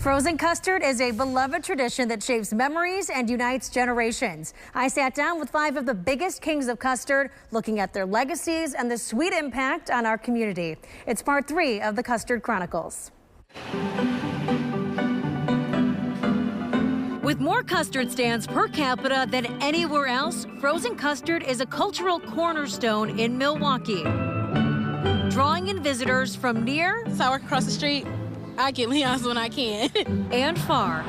Frozen custard is a beloved tradition that shapes memories and unites generations. I sat down with 5 of the biggest kings of custard, looking at their legacies and the sweet impact on our community. It's part 3 of the Custard Chronicles. With more custard stands per capita than anywhere else, frozen custard is a cultural cornerstone in Milwaukee, drawing in visitors from near. So I work across the street. I get Leon's when I can. And far.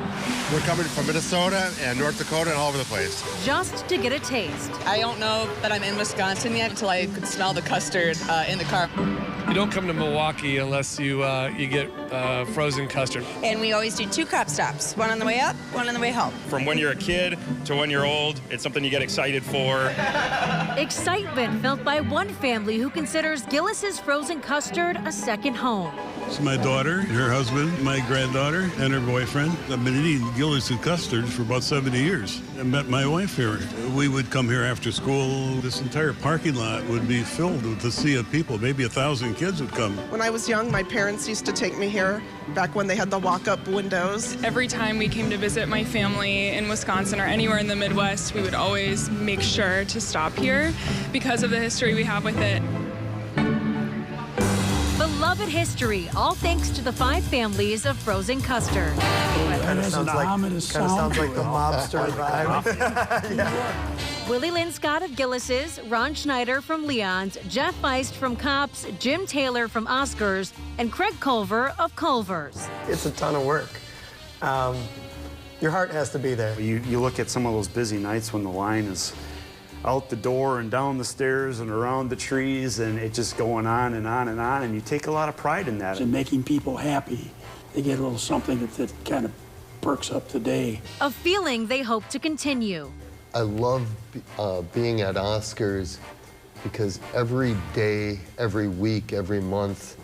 We're coming from Minnesota and North Dakota and all over the place. Just to get a taste. I don't know that I'm in Wisconsin yet until I could smell the custard in the car. You don't come to Milwaukee unless you get frozen custard. And we always do 2 crop stops, one on the way up, one on the way home. From when you're a kid to when you're old, it's something you get excited for. Excitement felt by one family who considers Gillis's frozen custard a second home. It's my daughter, her husband, my granddaughter, and her boyfriend. I've been eating Gillis and custard for about 70 years. I met my wife here. We would come here after school. This entire parking lot would be filled with a sea of people. Maybe 1,000 kids would come. When I was young, my parents used to take me here back when they had the walk-up windows. Every time we came to visit my family in Wisconsin or anywhere in the Midwest, we would always make sure to stop here because of the history we have with it. Beloved history, all thanks to the 5 families of frozen custard. Kind of sounds like the mobster vibe. Yeah. Willie Lynn Scott of Gillis's, Ron Schneider from Leon's, Jeff Feist from Cops, Jim Taylor from Oscars, and Craig Culver of Culver's. It's a ton of work. Your heart has to be there. You look at some of those busy nights when the line is out the door and down the stairs and around the trees, and it's just going on and on and on, and you take a lot of pride in that. And making people happy. They get a little something that kind of perks up the day. A feeling they hope to continue. I love being at Oscars because every day, every week, every month,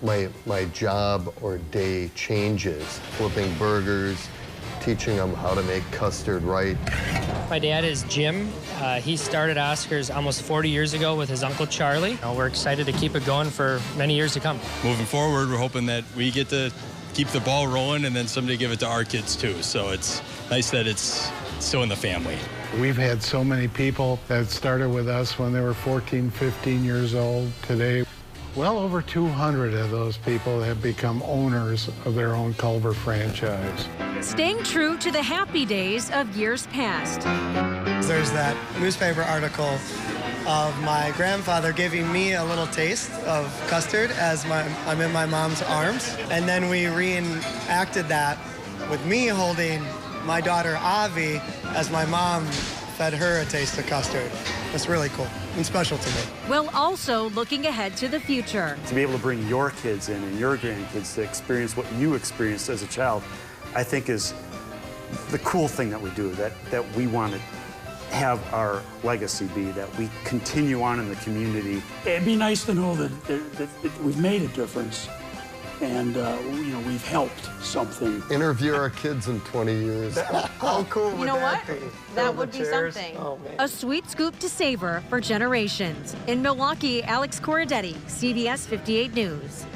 my job or day changes. Flipping burgers, teaching them how to make custard right. My dad is Jim. He started Oscars almost 40 years ago with his Uncle Charlie. We're excited to keep it going for many years to come. Moving forward, we're hoping that we get to keep the ball rolling and then someday give it to our kids too. So it's nice that it's still in the family. We've had so many people that started with us when they were 14, 15 years old. Today, well over 200 of those people have become owners of their own Culver franchise. Staying true to the happy days of years past. There's that newspaper article of my grandfather giving me a little taste of custard as I'm in my mom's arms. And then we reenacted that with me holding my daughter Avi as my mom fed her a taste of custard. That's really cool and special to me. While also looking ahead to the future. To be able to bring your kids in and your grandkids to experience what you experienced as a child, I think is the cool thing that we do, that we want to have our legacy be, that we continue on in the community. It'd be nice to know that we've made a difference and we've helped something. Interview our kids in 20 years. How cool would that be? That would be something. Oh, man. A sweet scoop to savor for generations. In Milwaukee, Alex Corradetti, CBS 58 News.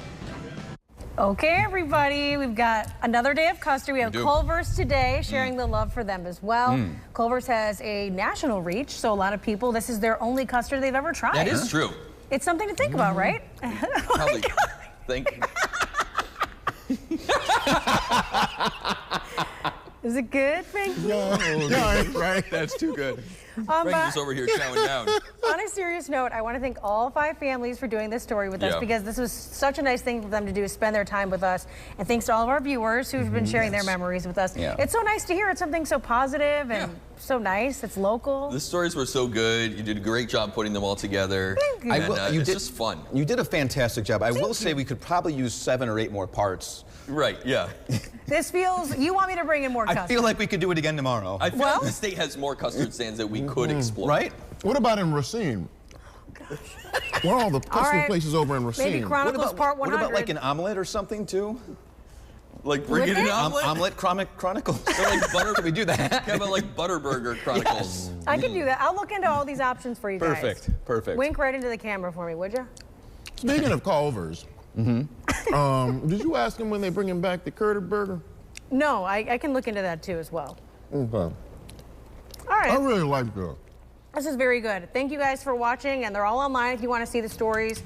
Okay, everybody, we've got another day of custard. We have Culver's today, sharing the love for them as well. Culver's has a national reach, so a lot of people, this is their only custard they've ever tried. That is true. It's something to think about, right? Probably think. Is it good, Frankie? No, right? That's too good. Frankie's over here chowing down. On a serious note, I want to thank all 5 families for doing this story with us because this was such a nice thing for them to do, spend their time with us. And thanks to all of our viewers who've been sharing their memories with us. Yeah. It's so nice to hear. It's something so positive and so nice. It's local. The stories were so good. You did a great job putting them all together. Thank you. And, it's just fun. You did a fantastic job. I will say we could probably use 7 or 8 more parts. Right, yeah. This feels, you want me to bring in more custard. I feel like we could do it again tomorrow. I feel like the state has more custard stands that we could explore. Right? What about in Racine? What are all the custard places over in Racine? Maybe Chronicles Part 100. What about like an omelet or something too? Like bring in an omelet? Omelet Chronicles. So like butter, Could we do that? Kind of like Butterburger Chronicles. Yes. I can do that. I'll look into all these options for you guys. Perfect. Wink right into the camera for me, would you? Speaking of Culver's, Did you ask him when they bring him back the Curtis burger? No, I can look into that too as well. Okay. All right. I really like that. This is very good. Thank you guys for watching, and they're all online if you want to see the stories.